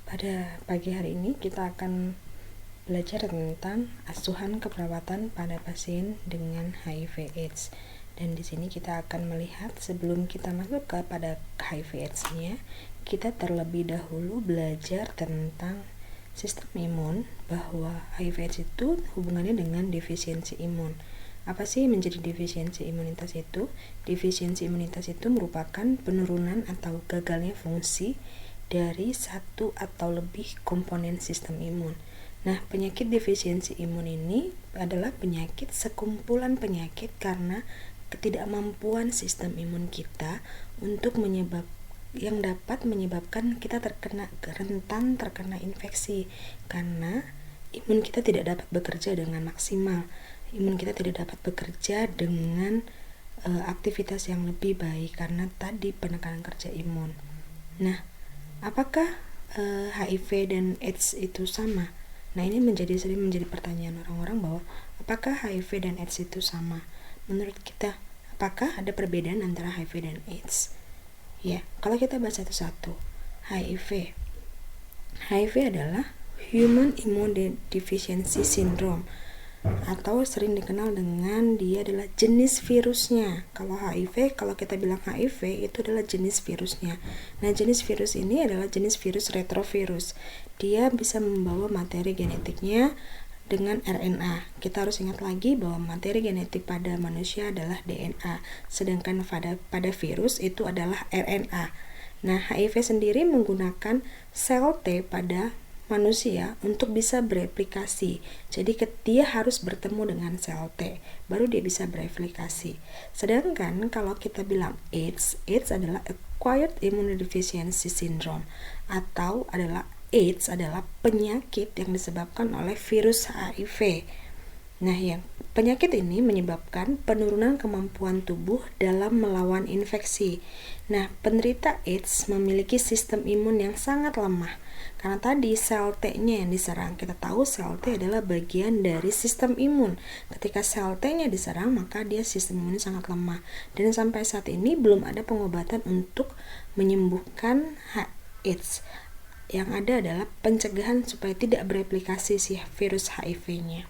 Pada pagi hari ini kita akan belajar tentang asuhan keperawatan pada pasien dengan HIV/AIDS. Dan di sini kita akan melihat sebelum kita masuk kepada HIV/AIDS-nya, kita terlebih dahulu belajar tentang sistem imun, bahwa HIV/AIDS itu hubungannya dengan defisiensi imun. Apa sih menjadi defisiensi imunitas itu? Defisiensi imunitas itu merupakan penurunan atau gagalnya fungsi dari satu atau lebih komponen sistem imun. Nah, penyakit defisiensi imun ini adalah penyakit sekumpulan penyakit karena ketidakmampuan sistem imun kita untuk yang dapat menyebabkan kita rentan terkena infeksi, karena imun kita tidak dapat bekerja dengan maksimal. Imun kita tidak dapat bekerja dengan aktivitas yang lebih baik karena tadi penekanan kerja imun. Nah, apakah HIV dan AIDS itu sama? Nah, ini sering menjadi pertanyaan orang-orang bahwa apakah HIV dan AIDS itu sama? Menurut kita, apakah ada perbedaan antara HIV dan AIDS? Ya, kalau kita bahas satu-satu. HIV adalah Human Immunodeficiency Syndrome, atau sering dikenal dengan dia adalah jenis virusnya. Kalau kita bilang HIV itu adalah jenis virusnya. Nah, jenis virus ini adalah jenis virus retrovirus. Dia bisa membawa materi genetiknya dengan RNA. Kita harus ingat lagi bahwa materi genetik pada manusia adalah DNA, sedangkan pada virus itu adalah RNA. Nah, HIV sendiri menggunakan sel T pada manusia untuk bisa bereplikasi. Jadi dia harus bertemu dengan sel T, baru dia bisa bereplikasi. Sedangkan kalau kita bilang AIDS adalah Acquired Immunodeficiency Syndrome, atau AIDS adalah penyakit yang disebabkan oleh virus HIV. Nah, penyakit ini menyebabkan penurunan kemampuan tubuh dalam melawan infeksi. Nah, penderita AIDS memiliki sistem imun yang sangat lemah karena tadi sel T-nya yang diserang. Kita tahu sel T adalah bagian dari sistem imun. Ketika sel T-nya diserang, maka dia sistem imunnya sangat lemah. Dan sampai saat ini belum ada pengobatan untuk menyembuhkan AIDS. Yang ada adalah pencegahan supaya tidak bereplikasi si virus HIV-nya.